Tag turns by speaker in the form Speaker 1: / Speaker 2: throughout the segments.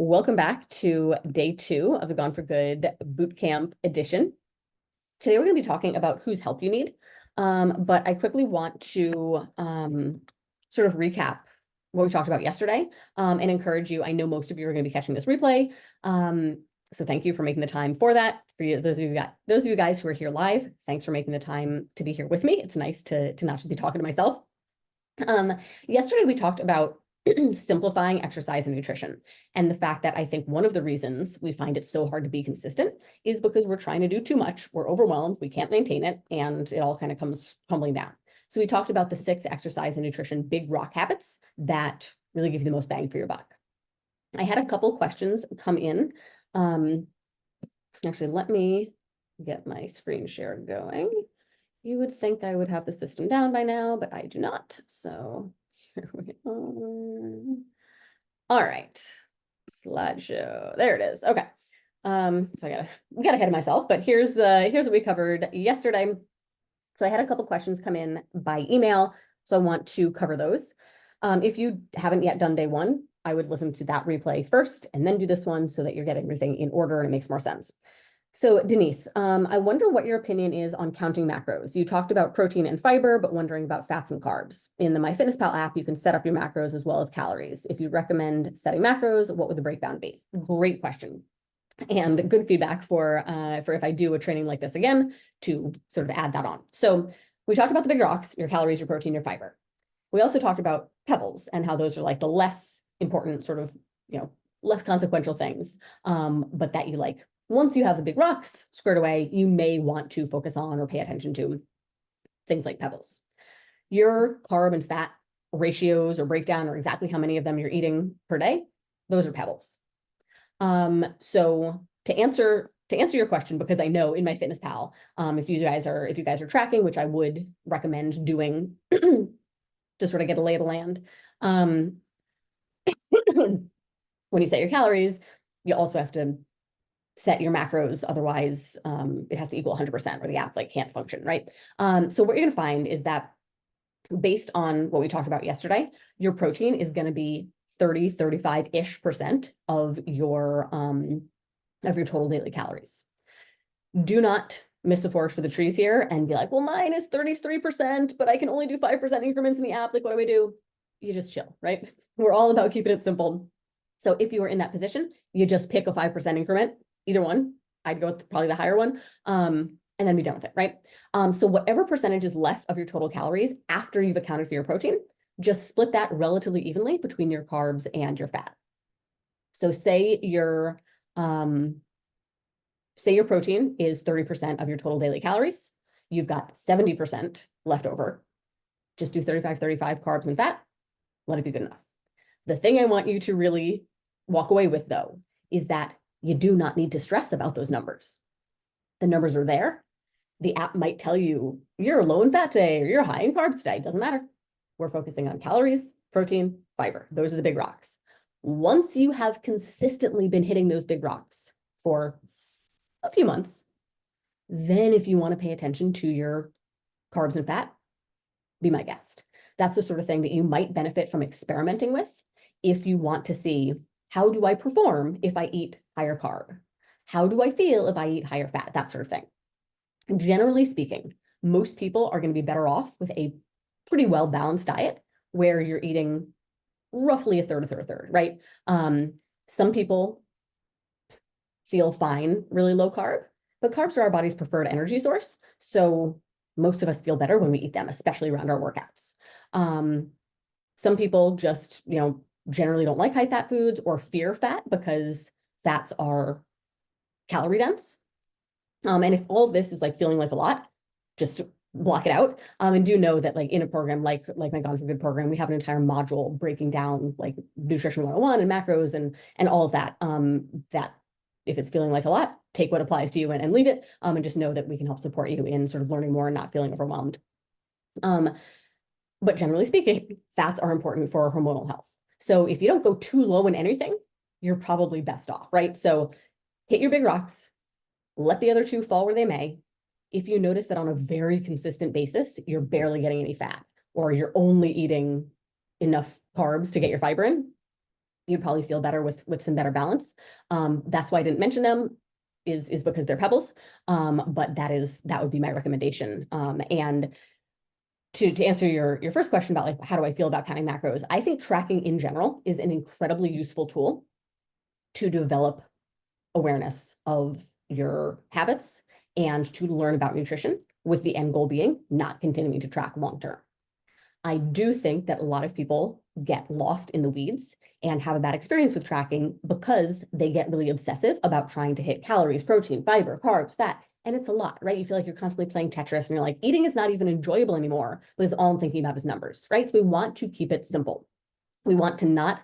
Speaker 1: Welcome back to day 2 of the Gone for Good Bootcamp edition. Today we're going to be talking about whose help you need, but I quickly want to sort of recap what we talked about yesterday and encourage you. I know most of you are going to be catching this replay, so thank you for making the time for that. For you, those of you guys who are here live, thanks for making the time to be here with me. It's nice to not just be talking to myself. Yesterday we talked about simplifying exercise and nutrition, and the fact that I think one of the reasons we find it so hard to be consistent is because we're trying to do too much. We're overwhelmed, we can't maintain it, and it all kind of comes crumbling down. So we talked about the 6 exercise and nutrition big rock habits that really give you the most bang for your buck. I had a couple questions come in. Actually, let me get my screen share going. You would think I would have the system down by now, but I do not. So here we are. All right, slideshow. There it is. Okay. So I got ahead of myself, but here's what we covered yesterday. So I had a couple questions come in by email, so I want to cover those. If you haven't yet done day 1, I would listen to that replay first and then do this one so that you're getting everything in order and it makes more sense. So Denise, I wonder what your opinion is on counting macros. You talked about protein and fiber, but wondering about fats and carbs. In the MyFitnessPal app, you can set up your macros as well as calories. If you recommend setting macros, what would the breakdown be? Great question. And good feedback for if I do a training like this again, to sort of add that on. So we talked about the big rocks, your calories, your protein, your fiber. We also talked about pebbles and how those are like the less important sort of, less consequential things, but that you like. Once you have the big rocks squared away, you may want to focus on or pay attention to things like pebbles. Your carb and fat ratios or breakdown, or exactly how many of them you're eating per day, those are pebbles. So to answer your question, because I know in MyFitnessPal, if you guys are tracking, which I would recommend doing to sort of get a lay of the land, when you set your calories, you also have to set your macros. Otherwise, it has to equal 100% or the app can't function, right? So what you're going to find is that based on what we talked about yesterday, your protein is going to be 35-ish% of your total daily calories. Do not miss the forest for the trees here and be like, well, mine is 33%, but I can only do 5% increments in the app. Like, what do we do? You just chill, right? We're all about keeping it simple. So if you are in that position, you just pick a 5% increment, either one. I'd go with probably the higher one, and then be done with it, right? So whatever percentage is left of your total calories after you've accounted for your protein, just split that relatively evenly between your carbs and your fat. So say your protein is 30% of your total daily calories. You've got 70% left over. Just do 35 carbs and fat. Let it be good enough. The thing I want you to really walk away with, though, is that you do not need to stress about those numbers. The numbers are there. The app might tell you you're low in fat today or you're high in carbs today. It doesn't matter. We're focusing on calories, protein, fiber. Those are the big rocks. Once you have consistently been hitting those big rocks for a few months, then if you want to pay attention to your carbs and fat, be my guest. That's the sort of thing that you might benefit from experimenting with if you want to see, how do I perform if I eat higher carb? How do I feel if I eat higher fat? That sort of thing. Generally speaking, most people are going to be better off with a pretty well-balanced diet where you're eating roughly a third, right? Some people feel fine, really low carb, but carbs are our body's preferred energy source. So most of us feel better when we eat them, especially around our workouts. Some people just, generally don't like high fat foods or fear fat because fats are calorie dense. And if all of this is feeling like a lot, just block it out. And do know that in a program like my Gone for Good program, we have an entire module breaking down nutrition 101 and macros and all of that. That if it's feeling like a lot, take what applies to you and leave it. And just know that we can help support you in sort of learning more and not feeling overwhelmed. But generally speaking, fats are important for hormonal health. So if you don't go too low in anything, you're probably best off, right? So hit your big rocks, let the other 2 fall where they may. If you notice that on a very consistent basis, you're barely getting any fat, or you're only eating enough carbs to get your fiber in, you'd probably feel better with some better balance. That's why I didn't mention them, is because they're pebbles. But that would be my recommendation. And to answer your first question about like, how do I feel about counting macros? I think tracking in general is an incredibly useful tool to develop awareness of your habits and to learn about nutrition, with the end goal being not continuing to track long term. I do think that a lot of people get lost in the weeds and have a bad experience with tracking because they get really obsessive about trying to hit calories, protein, fiber, carbs, fat. And it's a lot, right? You feel like you're constantly playing Tetris and you're like, eating is not even enjoyable anymore because all I'm thinking about is numbers, right? So we want to keep it simple. We want to not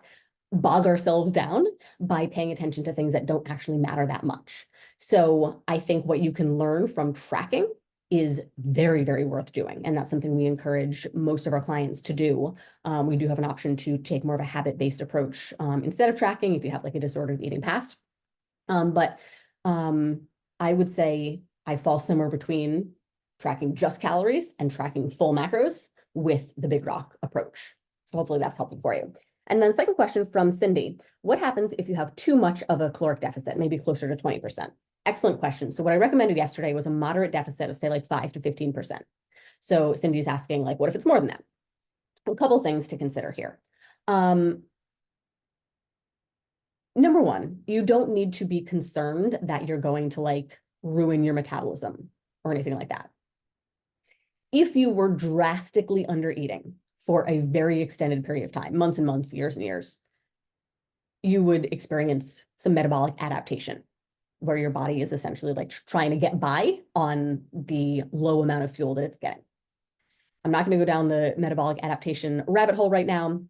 Speaker 1: bog ourselves down by paying attention to things that don't actually matter that much. So I think what you can learn from tracking is very, very worth doing. And that's something we encourage most of our clients to do. We do have an option to take more of a habit-based approach instead of tracking if you have like a disordered eating past. But I would say I fall somewhere between tracking just calories and tracking full macros with the Big Rock approach. So hopefully that's helpful for you. And then the second question from Cindy, what happens if you have too much of a caloric deficit, maybe closer to 20%? Excellent question. So what I recommended yesterday was a moderate deficit of say like 5 to 15%. So Cindy's asking like, what if it's more than that? A couple things to consider here. Number one, you don't need to be concerned that you're going to like ruin your metabolism or anything like that. If you were drastically under eating for a very extended period of time, months and months, years and years, you would experience some metabolic adaptation where your body is essentially like trying to get by on the low amount of fuel that it's getting. I'm not going to go down the metabolic adaptation rabbit hole right now,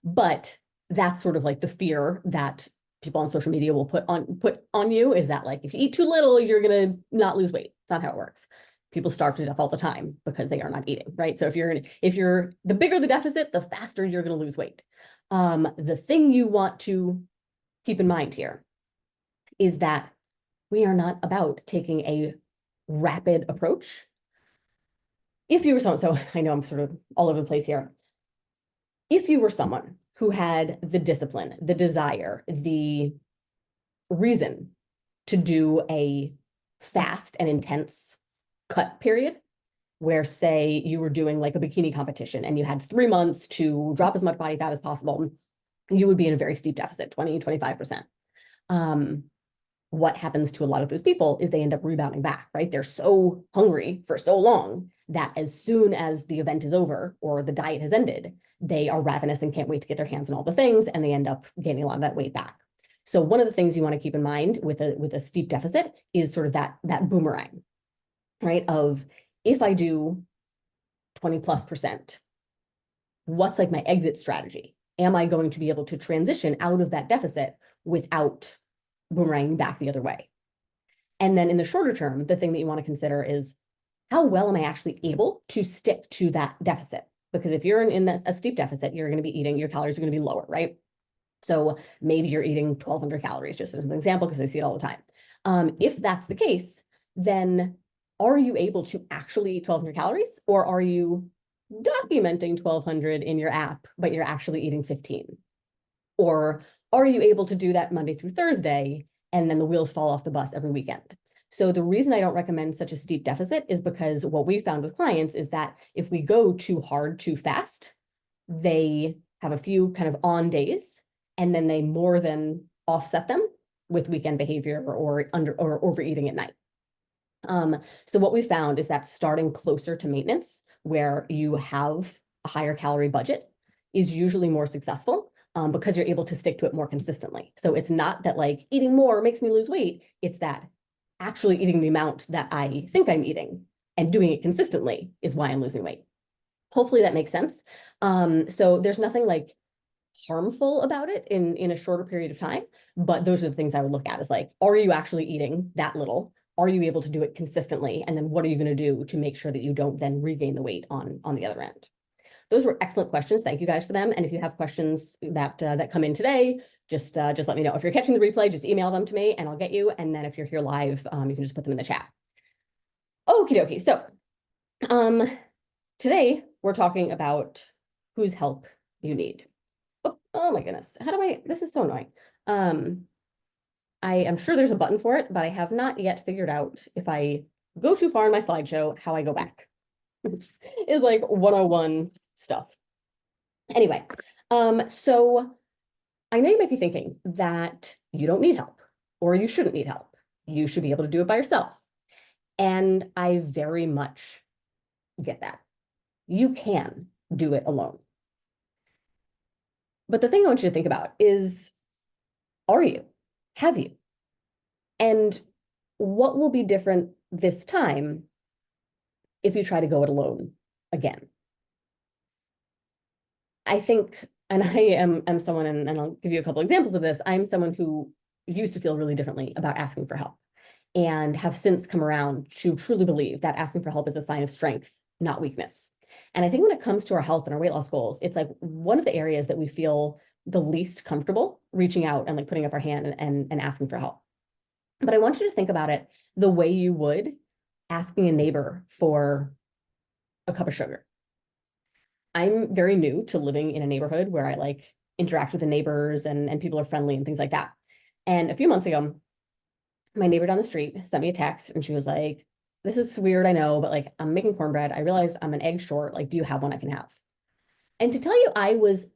Speaker 1: but that's sort of like the fear that people on social media will put on you, is that like if you eat too little, you're going to not lose weight. It's not how it works. People starve to death all the time because they are not eating, right? So if you're the bigger the deficit, the faster you're going to lose weight. The thing you want to keep in mind here is that we are not about taking a rapid approach. If you were someone, so I know I'm sort of all over the place here. If you were someone who had the discipline, the desire, the reason to do a fast and intense cut period, where say you were doing like a bikini competition and you had 3 months to drop as much body fat as possible, you would be in a very steep deficit, 20, 25%. What happens to a lot of those people is they end up rebounding back, right? They're so hungry for so long that as soon as the event is over or the diet has ended, they are ravenous and can't wait to get their hands on all the things, and they end up gaining a lot of that weight back. So one of the things you want to keep in mind with a steep deficit is sort of that boomerang, right? Of if I do 20+%, what's like my exit strategy? Am I going to be able to transition out of that deficit without boomeranging back the other way? And then in the shorter term, the thing that you want to consider is how well am I actually able to stick to that deficit? Because if you're in a steep deficit, you're going to be eating, your calories are going to be lower, right? So maybe you're eating 1,200 calories, just as an example, because I see it all the time. If that's the case, then are you able to actually eat 1,200 calories, or are you documenting 1,200 in your app, but you're actually eating 15? Or are you able to do that Monday through Thursday, and then the wheels fall off the bus every weekend? So the reason I don't recommend such a steep deficit is because what we found with clients is that if we go too hard, too fast, they have a few kind of on days, and then they more than offset them with weekend behavior or overeating at night. So what we found is that starting closer to maintenance, where you have a higher calorie budget, is usually more successful because you're able to stick to it more consistently. So it's not that like eating more makes me lose weight. It's that actually eating the amount that I think I'm eating and doing it consistently is why I'm losing weight. Hopefully that makes sense. So there's nothing like harmful about it in a shorter period of time, but those are the things I would look at, is like, are you actually eating that little? Are you able to do it consistently? And then what are you going to do to make sure that you don't then regain the weight on the other end? Those were excellent questions. Thank you guys for them. And if you have questions that come in today, just let me know. If you're catching the replay, just email them to me and I'll get you. And then if you're here live, you can just put them in the chat. Okie dokie. So today we're talking about whose help you need. Oh, Oh my goodness. How do I, this is so annoying. Um, I am sure there's a button for it, but I have not yet figured out if I go too far in my slideshow, how I go back. Is like 101 stuff. Anyway, so I know you might be thinking that you don't need help or you shouldn't need help. You should be able to do it by yourself. And I very much get that. You can do it alone. But the thing I want you to think about is, are you? Have you? And what will be different this time if you try to go it alone again? I think, and I am someone, and I'll give you a couple examples of this. I'm someone who used to feel really differently about asking for help and have since come around to truly believe that asking for help is a sign of strength, not weakness. And I think when it comes to our health and our weight loss goals, it's like one of the areas that we feel the least comfortable reaching out and like putting up our hand and asking for help. But I want you to think about it the way you would asking a neighbor for a cup of sugar. I'm very new to living in a neighborhood where I like interact with the neighbors and people are friendly and things like that. And a few months ago, my neighbor down the street sent me a text and she was like, this is weird, I know, but like I'm making cornbread. I realize I'm an egg short. Like, do you have one I can have? And to tell you, I was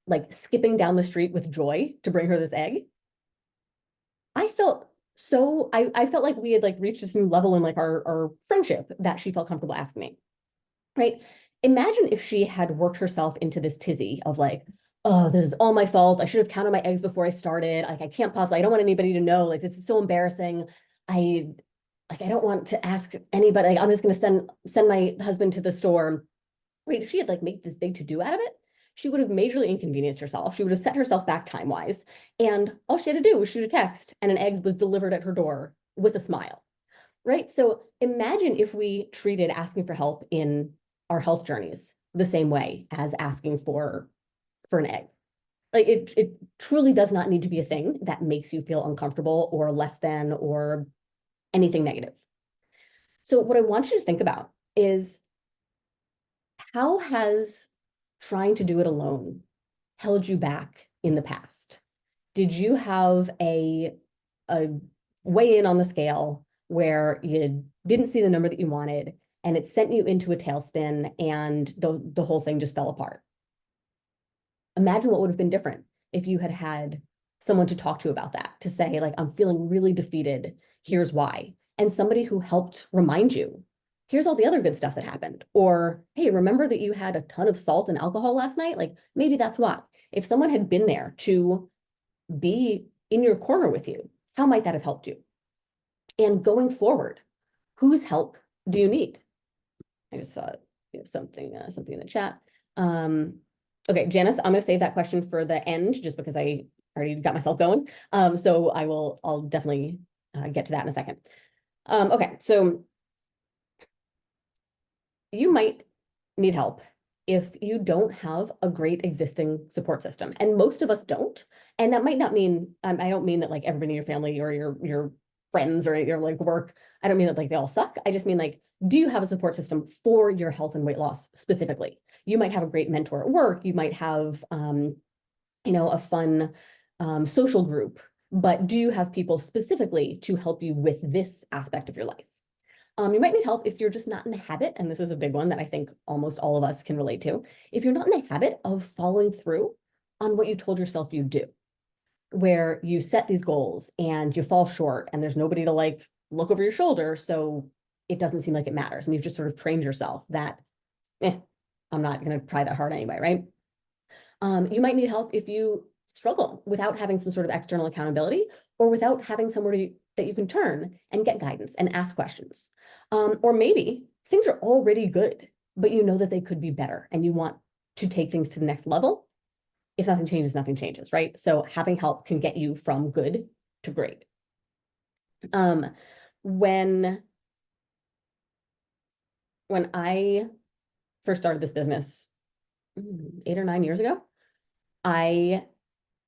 Speaker 1: like skipping down the street with joy to bring her this egg. I felt so I felt like we had like reached this new level in like our friendship that she felt comfortable asking me. Right? Imagine if she had worked herself into this tizzy of like, oh, this is all my fault. I should have counted my eggs before I started. Like, I can't possibly, I don't want anybody to know. Like, this is so embarrassing. I I don't want to ask anybody. Like, I'm just gonna send my husband to the store. Wait, if she had like made this big to-do out of it, she would have majorly inconvenienced herself. She would have set herself back time-wise. And all she had to do was shoot a text and an egg was delivered at her door with a smile. Right? So imagine if we treated asking for help in our health journeys the same way as asking for an egg. Like it truly does not need to be a thing that makes you feel uncomfortable or less than or anything negative. So what I want you to think about is, how has trying to do it alone held you back in the past? Did you have a weigh in on the scale where you didn't see the number that you wanted and it sent you into a tailspin and the whole thing just fell apart? Imagine what would have been different if you had had someone to talk to about that, to say like, I'm feeling really defeated, here's why. And somebody who helped remind you, here's all the other good stuff that happened. Or, hey, remember that you had a ton of salt and alcohol last night? Like maybe that's why. If someone had been there to be in your corner with you, how might that have helped you? And going forward, whose help do you need? I just saw something in the chat. Okay, Janice, I'm going to save that question for the end just because I already got myself going. So I'll definitely get to that in a second. Okay, so you might need help if you don't have a great existing support system, and most of us don't. And that might not mean, I don't mean that like everybody in your family or your friends or your like work, I don't mean that like they all suck. I just mean like, do you have a support system for your health and weight loss specifically? You might have a great mentor at work. You might have, a fun social group, but do you have people specifically to help you with this aspect of your life? You might need help if you're just not in the habit, and this is a big one that I think almost all of us can relate to. If you're not in the habit of following through on what you told yourself you'd do, where you set these goals and you fall short and there's nobody to like look over your shoulder, so it doesn't seem like it matters. And you've just sort of trained yourself that, I'm not going to try that hard anyway, right? You might need help if you struggle without having some sort of external accountability or without having somewhere that you can turn and get guidance and ask questions. Or maybe things are already good, but you know that they could be better and you want to take things to the next level. If nothing changes, right? So having help can get you from good to great. When I first started this business 8 or 9 years ago, I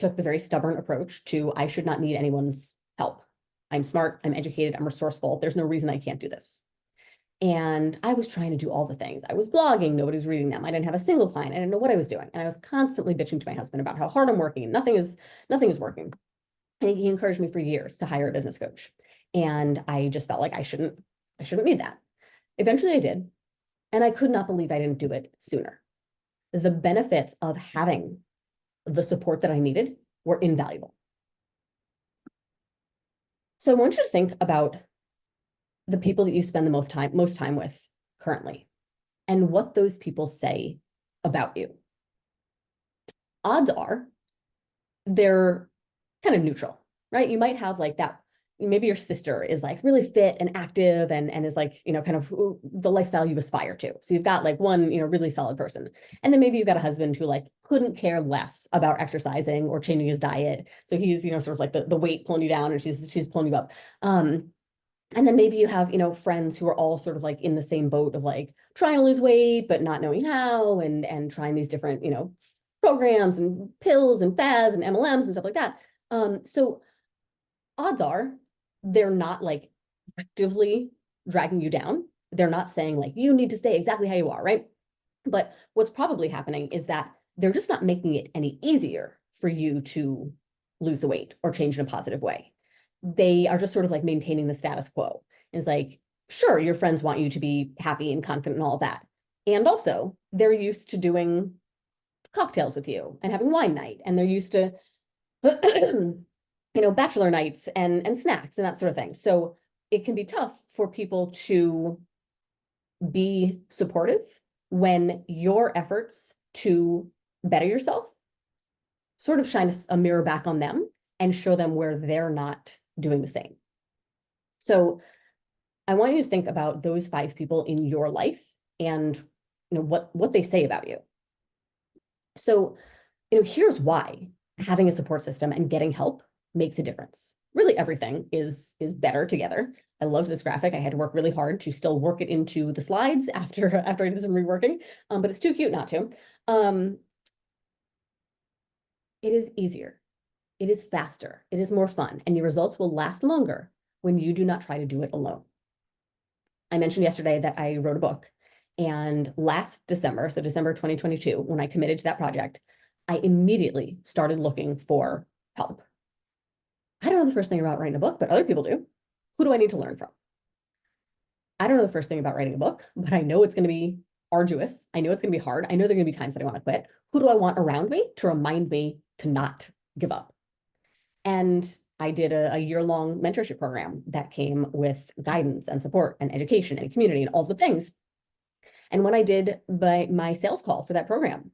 Speaker 1: took the very stubborn approach to, I should not need anyone's help. I'm smart, I'm educated, I'm resourceful. There's no reason I can't do this. And I was trying to do all the things. I was blogging, nobody was reading them. I didn't have a single client. I didn't know what I was doing. And I was constantly bitching to my husband about how hard I'm working and nothing is working. And he encouraged me for years to hire a business coach. And I just felt like I shouldn't need that. Eventually I did. And I could not believe I didn't do it sooner. The benefits of having the support that I needed were invaluable. So I want you to think about the people that you spend the most time with currently and what those people say about you. Odds are they're kind of neutral, right? You might have like that. Maybe your sister is like really fit and active and is like, kind of the lifestyle you aspire to. So you've got like one, really solid person. And then maybe you've got a husband who like couldn't care less about exercising or changing his diet. So he's, sort of like the weight pulling you down and she's pulling you up. And then maybe you have, friends who are all sort of like in the same boat of like trying to lose weight, but not knowing how and trying these different, programs and pills and fads and MLMs and stuff like that. So odds are they're not like actively dragging you down. They're not saying like, you need to stay exactly how you are, right? But what's probably happening is that they're just not making it any easier for you to lose the weight or change in a positive way. They are just sort of like maintaining the status quo. It's like, sure, your friends want you to be happy and confident and all of that. And also, they're used to doing cocktails with you and having wine night, and they're used to bachelor nights and snacks and that sort of thing. So it can be tough for people to be supportive when your efforts to better yourself sort of shine a mirror back on them and show them where they're not doing the same. So I want you to think about those 5 people in your life and what they say about you. So, here's why having a support system and getting help makes a difference. Really, everything is better together. I love this graphic. I had to work really hard to still work it into the slides after I did some reworking, but it's too cute not to. It is easier. It is faster. It is more fun, and your results will last longer when you do not try to do it alone. I mentioned yesterday that I wrote a book, and last December, so December 2022, when I committed to that project, I immediately started looking for help. I don't know the first thing about writing a book, but other people do. Who do I need to learn from? I don't know the first thing about writing a book, but I know it's going to be arduous. I know it's going to be hard. I know there are going to be times that I want to quit. Who do I want around me to remind me to not give up? And I did a year-long mentorship program that came with guidance and support and education and community and all the things. And when I did my sales call for that program,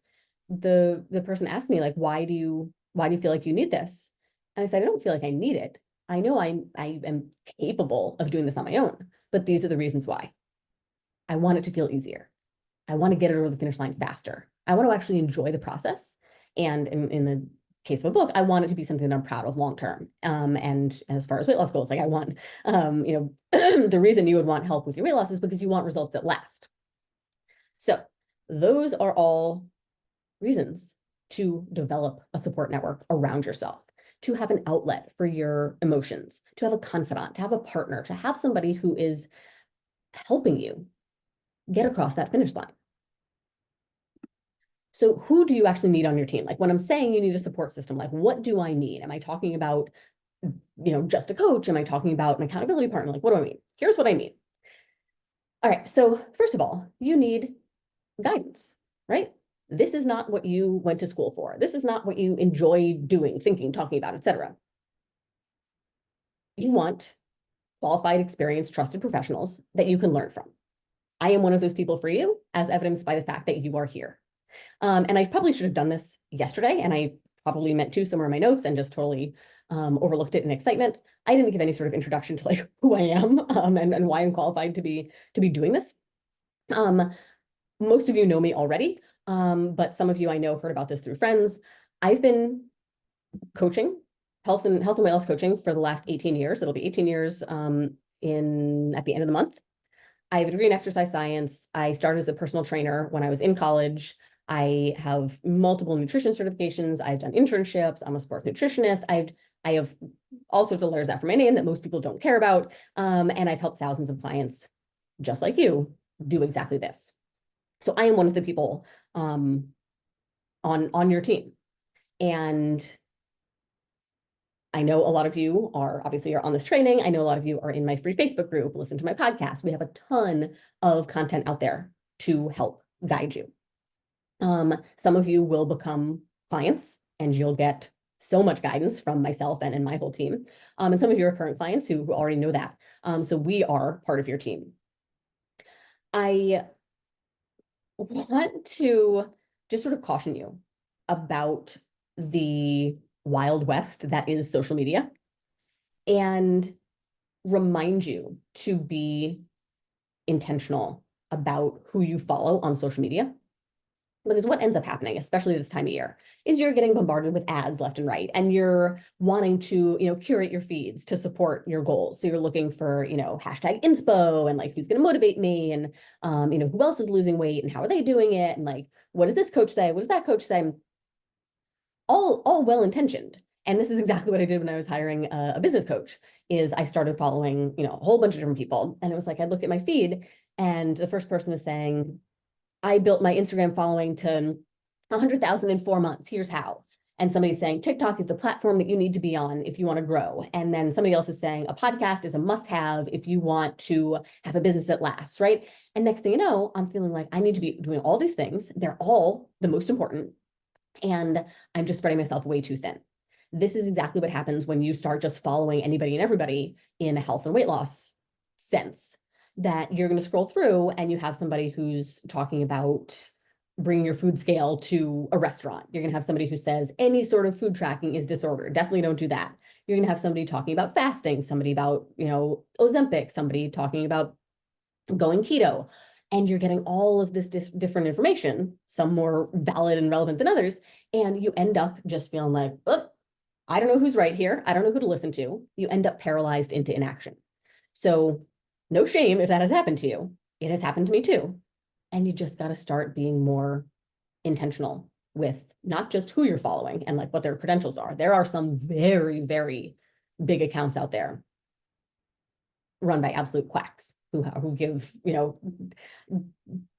Speaker 1: the person asked me like, why do you feel like you need this? And I said, I don't feel like I need it. I know I am capable of doing this on my own, but these are the reasons why. I want it to feel easier. I want to get it over the finish line faster. I want to actually enjoy the process. And in the case of a book, I want it to be something that I'm proud of long term. And as far as weight loss goes, like I want, the reason you would want help with your weight loss is because you want results that last. So those are all reasons to develop a support network around yourself, to have an outlet for your emotions, to have a confidant, to have a partner, to have somebody who is helping you get across that finish line. So who do you actually need on your team? Like when I'm saying you need a support system, like what do I need? Am I talking about, just a coach? Am I talking about an accountability partner? Like, what do I mean? Here's what I mean. All right. So first of all, you need guidance, right? This is not what you went to school for. This is not what you enjoy doing, thinking, talking about, etc. You want qualified, experienced, trusted professionals that you can learn from. I am one of those people for you, as evidenced by the fact that you are here. And I probably should have done this yesterday, and I probably meant to somewhere in my notes and just totally overlooked it in excitement. I didn't give any sort of introduction to like who I am and why I'm qualified to be doing this. Most of you know me already, but some of you I know heard about this through friends. I've been coaching, health and weight loss coaching for the last 18 years. It'll be 18 years at the end of the month. I have a degree in exercise science. I started as a personal trainer when I was in college. I have multiple nutrition certifications. I've done internships. I'm a sports nutritionist. I have all sorts of letters after my name that most people don't care about. And I've helped thousands of clients just like you, do exactly this. So I am one of the people on your team. And I know a lot of you are obviously on this training. I know a lot of you are in my free Facebook group, listen to my podcast. We have a ton of content out there to help guide you. Some of you will become clients and you'll get so much guidance from myself and my whole team. And some of you are current clients who already know that. So we are part of your team. I want to just sort of caution you about the Wild West that is social media and remind you to be intentional about who you follow on social media. Because what ends up happening, especially this time of year, is you're getting bombarded with ads left and right, and you're wanting to, curate your feeds to support your goals. So you're looking for, hashtag inspo and like who's going to motivate me, and who else is losing weight and how are they doing it, and like what does this coach say? What does that coach say? All well intentioned. And this is exactly what I did when I was hiring a business coach. Is I started following, a whole bunch of different people, and it was like I'd look at my feed, and the first person is saying, I built my Instagram following to 100,000 in 4 months. Here's how. And somebody's saying TikTok is the platform that you need to be on if you want to grow. And then somebody else is saying a podcast is a must-have if you want to have a business that lasts, right? And next thing you know, I'm feeling like I need to be doing all these things. They're all the most important. And I'm just spreading myself way too thin. This is exactly what happens when you start just following anybody and everybody in a health and weight loss sense. That you're going to scroll through and you have somebody who's talking about bringing your food scale to a restaurant. You're going to have somebody who says any sort of food tracking is disorder. Definitely don't do that. You're going to have somebody talking about fasting, somebody about, Ozempic, somebody talking about going keto. And you're getting all of this different information, some more valid and relevant than others. And you end up just feeling like, oh, I don't know who's right here. I don't know who to listen to. You end up paralyzed into inaction. So no shame if that has happened to you. It has happened to me too. And you just got to start being more intentional with not just who you're following and like what their credentials are. There are some very, very big accounts out there run by absolute quacks who give,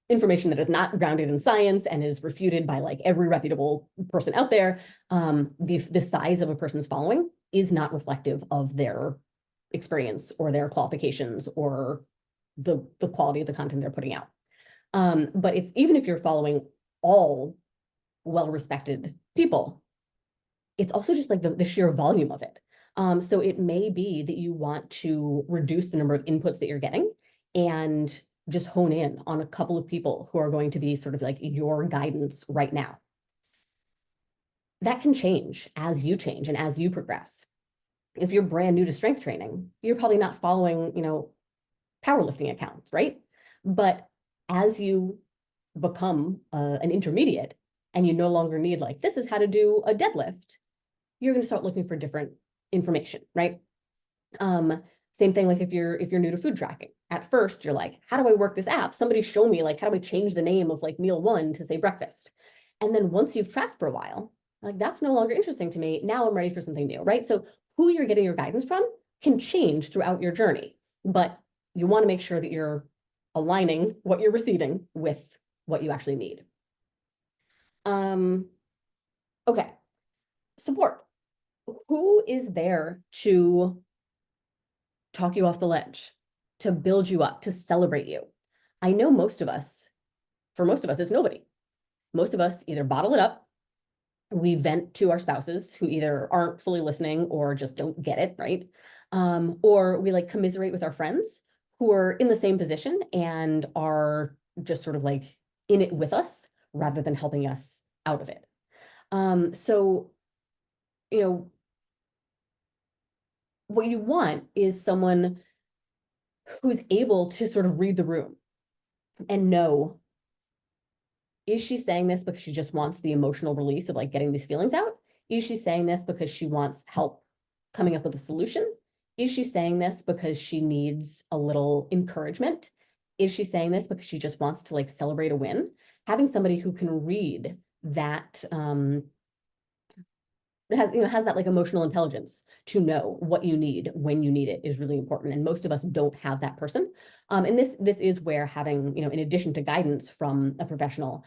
Speaker 1: information that is not grounded in science and is refuted by like every reputable person out there. The size of a person's following is not reflective of their experience or their qualifications or the quality of the content they're putting out. But it's even if you're following all well-respected people, it's also just like the sheer volume of it. So it may be that you want to reduce the number of inputs that you're getting and just hone in on a couple of people who are going to be sort of like your guidance right now. That can change as you change and as you progress. If you're brand new to strength training, you're probably not following, powerlifting accounts, right? But as you become an intermediate and you no longer need like, this is how to do a deadlift, you're going to start looking for different information, right? Same thing like if you're new to food tracking. At first, you're like, how do I work this app? Somebody show me like, how do I change the name of like meal one to say breakfast? And then once you've tracked for a while, like that's no longer interesting to me. Now I'm ready for something new, right? So who you're getting your guidance from can change throughout your journey, but you want to make sure that you're aligning what you're receiving with what you actually need. Okay. Support. Who is there to talk you off the ledge, to build you up, to celebrate you? I know for most of us, it's nobody. Most of us either bottle it up, we vent to our spouses who either aren't fully listening or just don't get it, right? Or we like commiserate with our friends who are in the same position and are just sort of like in it with us rather than helping us out of it. So, what you want is someone who's able to sort of read the room and know, is she saying this because she just wants the emotional release of like getting these feelings out? Is she saying this because she wants help coming up with a solution? Is she saying this because she needs a little encouragement? Is she saying this because she just wants to like celebrate a win? Having somebody who can read that has that like emotional intelligence to know what you need when you need it is really important. And most of us don't have that person. And this is where having, in addition to guidance from a professional,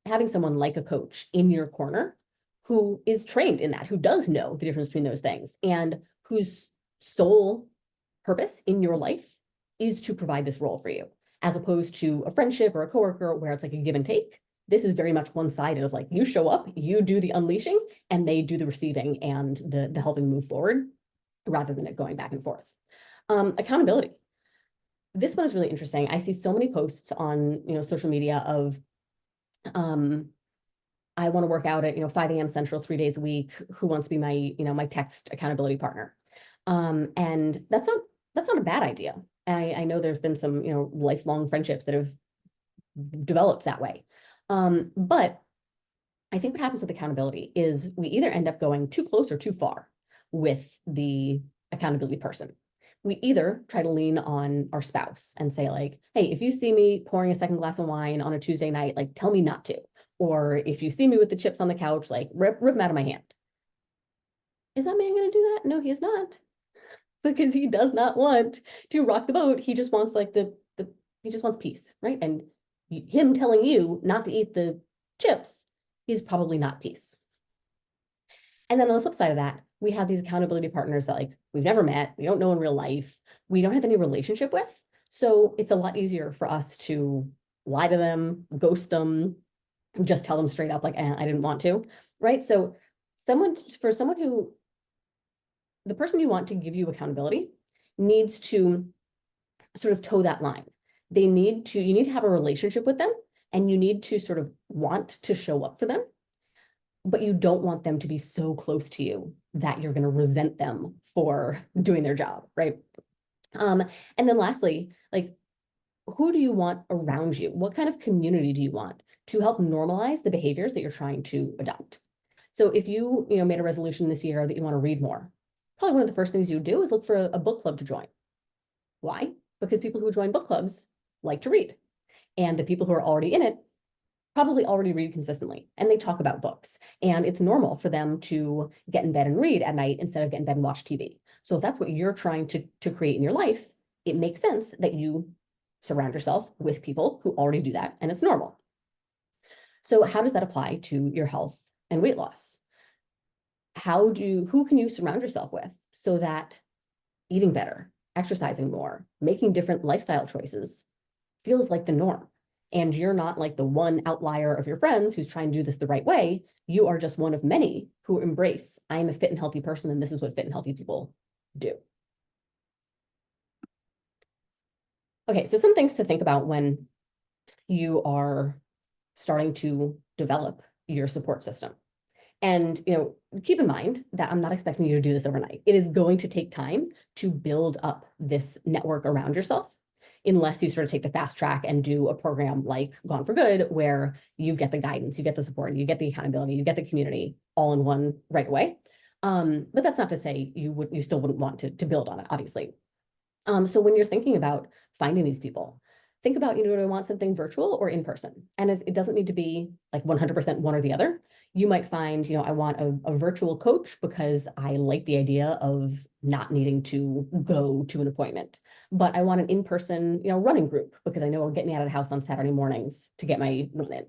Speaker 1: having someone like a coach in your corner who is trained in that, who does know the difference between those things, and whose sole purpose in your life is to provide this role for you, as opposed to a friendship or a coworker where it's like a give and take. This is very much one-sided of like, you show up, you do the unleashing, and they do the receiving and the helping move forward, rather than it going back and forth. Accountability. This one is really interesting. I see so many posts on, social media of, I want to work out at, 5 a.m. Central 3 days a week. Who wants to be my, my text accountability partner? And that's not a bad idea. And I know there's been some, lifelong friendships that have developed that way. But I think what happens with accountability is we either end up going too close or too far with the accountability person. We either try to lean on our spouse and say like, hey, if you see me pouring a second glass of wine on a Tuesday night, like tell me not to. Or if you see me with the chips on the couch, like rip them out of my hand. Is that man going to do that? No, he is not. Because he does not want to rock the boat. He just wants like he just wants peace, right? And him telling you not to eat the chips is probably not peace. And then on the flip side of that, we have these accountability partners that like we've never met, we don't know in real life, we don't have any relationship with. So it's a lot easier for us to lie to them, ghost them, just tell them straight up like, I didn't want to, right? So for someone who, the person you want to give you accountability needs to sort of toe that line. You need to have a relationship with them, and you need to sort of want to show up for them, but you don't want them to be so close to you that you're going to resent them for doing their job, right? And then lastly, like, who do you want around you? What kind of community do you want to help normalize the behaviors that you're trying to adopt? So if you, made a resolution this year that you want to read more, probably one of the first things you do is look for a book club to join. Why? Because people who join book clubs like to read. And the people who are already in it probably already read consistently, and they talk about books. And it's normal for them to get in bed and read at night instead of get in bed and watch TV. So if that's what you're trying to create in your life, it makes sense that you surround yourself with people who already do that, and it's normal. So how does that apply to your health and weight loss? Who can you surround yourself with so that eating better, exercising more, making different lifestyle choices feels like the norm? And you're not like the one outlier of your friends who's trying to do this the right way. You are just one of many who embrace, I am a fit and healthy person, and this is what fit and healthy people do. Okay, so some things to think about when you are starting to develop your support system. And, keep in mind that I'm not expecting you to do this overnight. It is going to take time to build up this network around yourself, unless you sort of take the fast track and do a program like Gone for Good, where you get the guidance, you get the support, you get the accountability, you get the community all in one right away. But that's not to say you still wouldn't want to build on it, obviously. So when you're thinking about finding these people, think about, do I want something virtual or in person? And it doesn't need to be like 100% one or the other. You might find, I want a virtual coach because I like the idea of not needing to go to an appointment, but I want an in-person, running group because I know it'll get me out of the house on Saturday mornings to get my run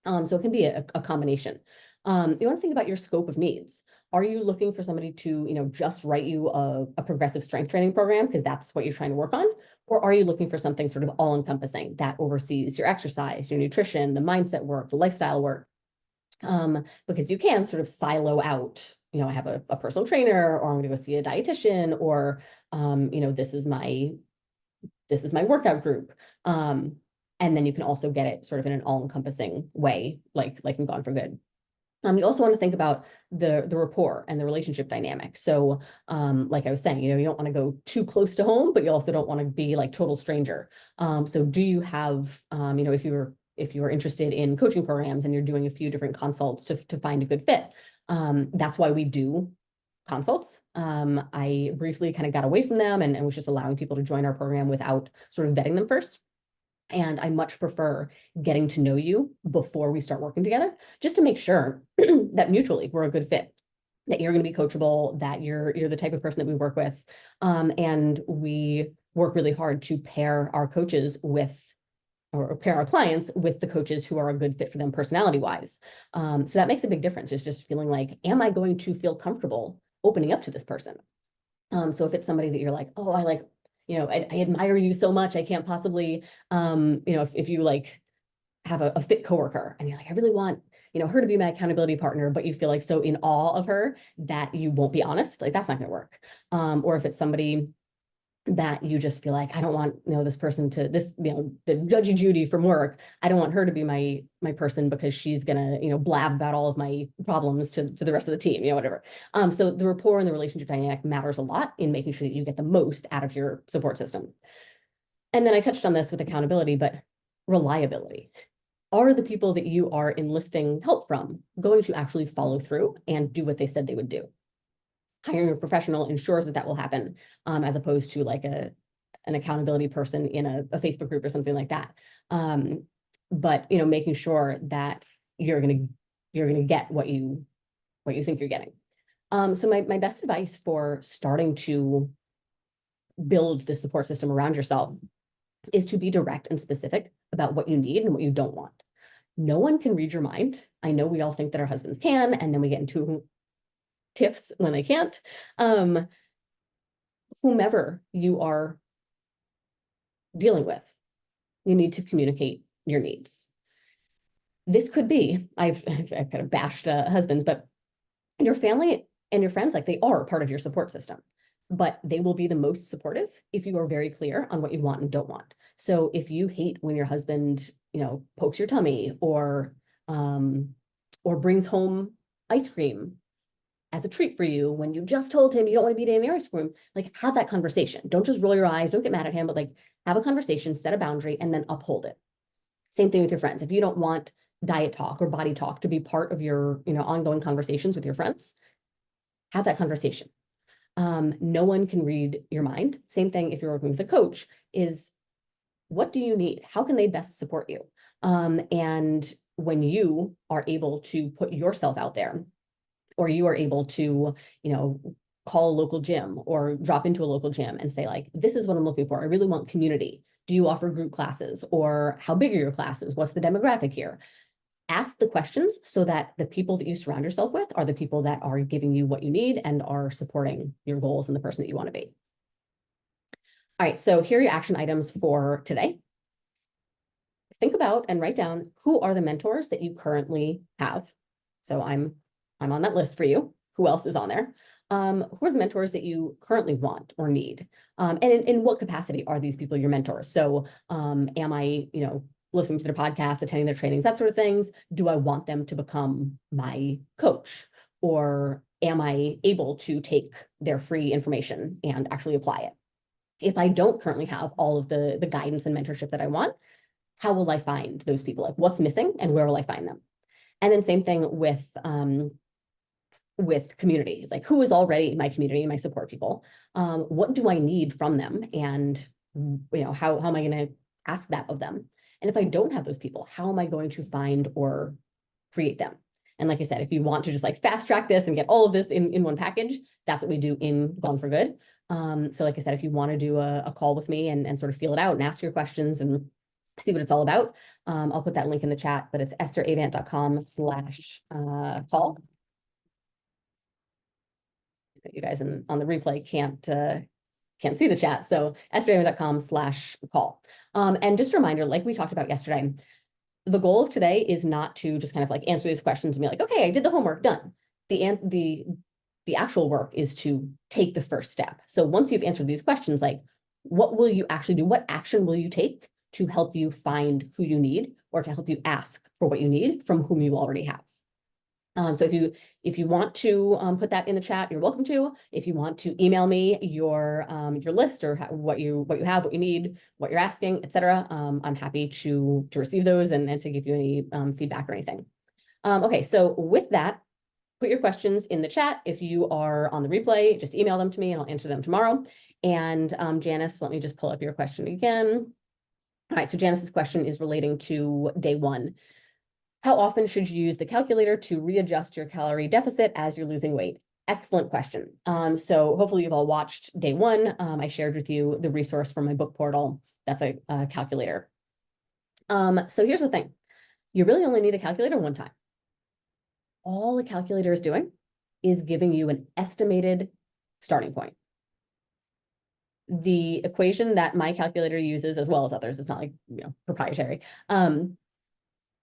Speaker 1: in. So it can be a combination. You want to think about your scope of needs. Are you looking for somebody to, just write you a progressive strength training program because that's what you're trying to work on? Or are you looking for something sort of all-encompassing that oversees your exercise, your nutrition, the mindset work, the lifestyle work? Because you can sort of silo out, I have a personal trainer, or I'm going to go see a dietitian, or, this is my workout group. And then you can also get it sort of in an all-encompassing way, like in Gone for Good. You also want to think about the rapport and the relationship dynamic. So, like I was saying, you don't want to go too close to home, but you also don't want to be like total stranger. So do you have, if you were interested in coaching programs and you're doing a few different consults to find a good fit, that's why we do consults. I briefly kind of got away from them and was just allowing people to join our program without sort of vetting them first. And I much prefer getting to know you before we start working together, just to make sure that mutually we're a good fit. that you're going to be coachable, that you're the type of person that we work with. And we work really hard to pair our coaches with, or pair our clients with the coaches who are a good fit for them personality wise. So that makes a big difference. It's just feeling like, am I going to feel comfortable opening up to this person? So if it's somebody that you're like, oh, I like, I admire you so much, I can't possibly, if you like have a fit coworker and you're like, I really want, her to be my accountability partner, but you feel like so in awe of her that you won't be honest, like that's not going to work. Or if it's somebody that you just feel like, I don't want, this person to the judgy Judy from work, I don't want her to be my person because she's gonna, blab about all of my problems to the rest of the team, whatever. So the rapport and the relationship dynamic matters a lot in making sure that you get the most out of your support system. And then I touched on this with accountability, but reliability. Are the people that you are enlisting help from going to actually follow through and do what they said they would do? Hiring a professional ensures that will happen, as opposed to like an accountability person in a Facebook group or something like that. But making sure that you're gonna get what you think you're getting. So my best advice for starting to build the support system around yourself is to be direct and specific about what you need and what you don't want. No one can read your mind. I know we all think that our husbands can, and then we get into tiffs when they can't. Whomever you are dealing with, you need to communicate your needs. This could be, I've kind of bashed husbands, but your family and your friends, like they are part of your support system, but they will be the most supportive if you are very clear on what you want and don't want. So if you hate when your husband, pokes your tummy or brings home ice cream as a treat for you when you just told him you don't want to be eating the ice cream, like have that conversation. Don't just roll your eyes, don't get mad at him, but like have a conversation, set a boundary, and then uphold it. Same thing with your friends. If you don't want diet talk or body talk to be part of your, ongoing conversations with your friends, have that conversation. No one can read your mind. Same thing if you're working with a coach is, what do you need? How can they best support you? And when you are able to put yourself out there, or you are able to, call a local gym or drop into a local gym and say like, this is what I'm looking for. I really want community. Do you offer group classes, or how big are your classes? What's the demographic here? Ask the questions so that the people that you surround yourself with are the people that are giving you what you need and are supporting your goals and the person that you want to be. All right, so here are your action items for today. Think about and write down, who are the mentors that you currently have? So I'm on that list for you. Who else is on there? Who are the mentors that you currently want or need? And in what capacity are these people your mentors? So am I, listening to their podcasts, attending their trainings, that sort of things? Do I want them to become my coach? Or am I able to take their free information and actually apply it? If I don't currently have all of the guidance and mentorship that I want, how will I find those people? Like what's missing and where will I find them? And then same thing with communities, like who is already in my community, my support people? What do I need from them? And how am I going to ask that of them? And if I don't have those people, how am I going to find or create them? And like I said, if you want to just like fast track this and get all of this in one package, that's what we do in Gone for Good. So like I said, if you want to do a call with me and sort of feel it out and ask your questions and see what it's all about, I'll put that link in the chat, but it's estheravant.com/call. You guys on the replay can't see the chat. So estheravant.com/call. And just a reminder, like we talked about yesterday, the goal of today is not to just kind of like answer these questions and be like, okay, I did the homework, done. The actual work is to take the first step. So once you've answered these questions, like what will you actually do? What action will you take to help you find who you need, or to help you ask for what you need from whom you already have? So if you want to put that in the chat, you're welcome to. If you want to email me your list, or what you have, what you need, what you're asking, etc., I'm happy to receive those and to give you any feedback or anything. Okay, so with that, put your questions in the chat. If you are on the replay, just email them to me and I'll answer them tomorrow. And Janice, let me just pull up your question again. All right, so Janice's question is relating to day 1. How often should you use the calculator to readjust your calorie deficit as you're losing weight? Excellent question. So hopefully you've all watched day one. I shared with you the resource from my book portal. That's a calculator. So here's the thing. You really only need a calculator one time. All a calculator is doing is giving you an estimated starting point. The equation that my calculator uses, as well as others, it's not like, proprietary.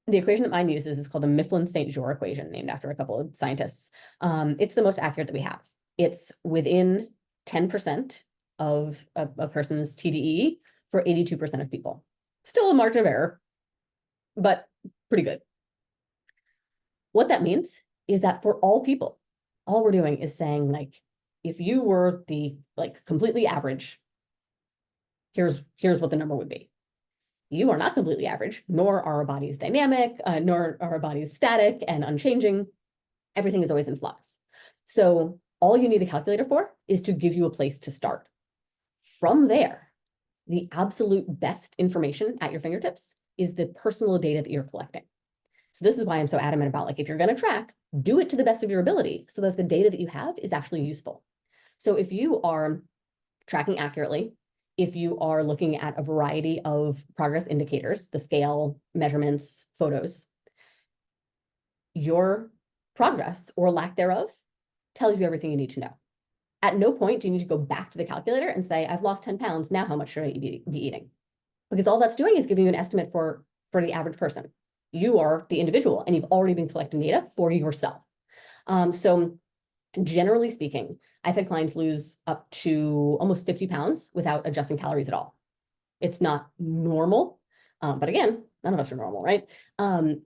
Speaker 1: The equation that mine uses is called the Mifflin-St. Jean equation, named after a couple of scientists. It's the most accurate that we have. It's within 10% of a person's TDE for 82% of people. Still a margin of error, but pretty good. What that means is that for all people, all we're doing is saying, like, if you were the completely average, here's what the number would be. You are not completely average, nor are our bodies dynamic, nor are our bodies static and unchanging. Everything is always in flux. So all you need a calculator for is to give you a place to start. From there, the absolute best information at your fingertips is the personal data that you're collecting. So this is why I'm so adamant about, like, if you're going to track, do it to the best of your ability so that the data that you have is actually useful. So if you are tracking accurately, if you are looking at a variety of progress indicators, the scale, measurements, photos, your progress or lack thereof tells you everything you need to know. At no point do you need to go back to the calculator and say, I've lost 10 pounds. Now how much should I be eating? Because all that's doing is giving you an estimate for the average person. You are the individual and you've already been collecting data for yourself. So generally speaking, I've had clients lose up to almost 50 pounds without adjusting calories at all. It's not normal, but again, none of us are normal, right?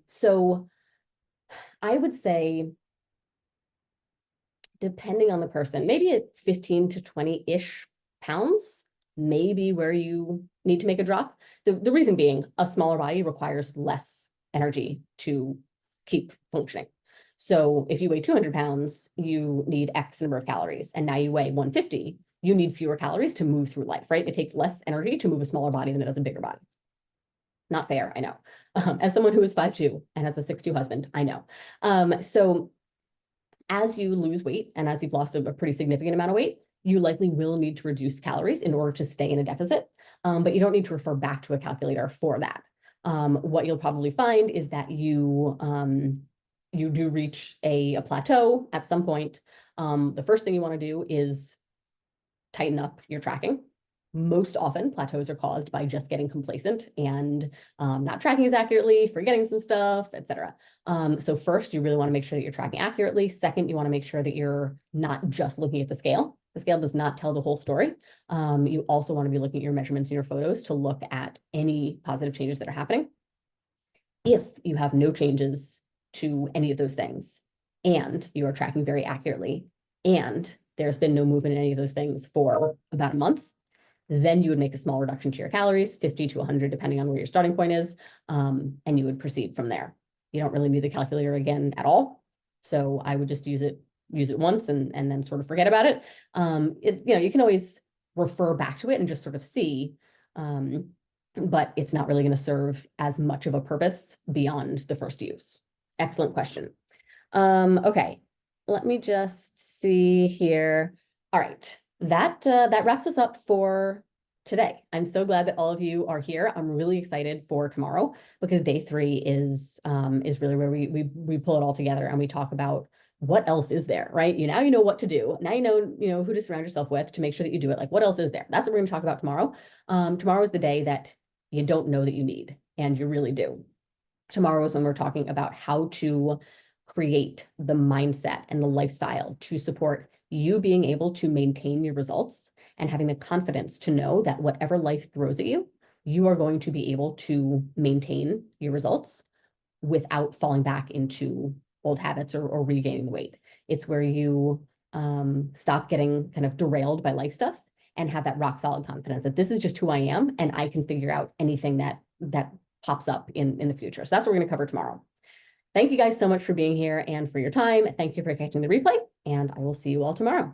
Speaker 1: So I would say, depending on the person, maybe at 15 to 20-ish pounds, maybe where you need to make a drop. The reason being, a smaller body requires less energy to keep functioning. So if you weigh 200 pounds, you need X number of calories, and now you weigh 150, you need fewer calories to move through life, right? It takes less energy to move a smaller body than it does a bigger body. Not fair, I know. As someone who is 5'2" and has a 6'2" husband, I know. So as you lose weight and as you've lost a pretty significant amount of weight, you likely will need to reduce calories in order to stay in a deficit, but you don't need to refer back to a calculator for that. What you'll probably find is that you do reach a plateau at some point. The first thing you want to do is tighten up your tracking. Most often, plateaus are caused by just getting complacent and not tracking as accurately, forgetting some stuff, etc. So first, you really want to make sure that you're tracking accurately. Second, you want to make sure that you're not just looking at the scale. The scale does not tell the whole story. You also want to be looking at your measurements and your photos to look at any positive changes that are happening. If you have no changes to any of those things, and you are tracking very accurately, and there's been no movement in any of those things for about a month, then you would make a small reduction to your calories, 50 to 100, depending on where your starting point is, and you would proceed from there. You don't really need the calculator again at all. So I would just use it once and then sort of forget about it. You can always refer back to it and just sort of see, but it's not really going to serve as much of a purpose beyond the first use. Excellent question. Okay, let me just see here. All right. That wraps us up for today. I'm so glad that all of you are here. I'm really excited for tomorrow because day 3 is really where we pull it all together and we talk about what else is there, right? Now you know what to do. Now you know who to surround yourself with to make sure that you do it. Like, what else is there? That's what we're going to talk about tomorrow. Tomorrow is the day that you don't know that you need, and you really do. Tomorrow is when we're talking about how to create the mindset and the lifestyle to support you being able to maintain your results and having the confidence to know that whatever life throws at you, you are going to be able to maintain your results without falling back into old habits or regaining the weight. It's where you stop getting kind of derailed by life stuff and have that rock solid confidence that this is just who I am and I can figure out anything that pops up in the future. So that's what we're going to cover tomorrow. Thank you guys so much for being here and for your time. Thank you for catching the replay, and I will see you all tomorrow.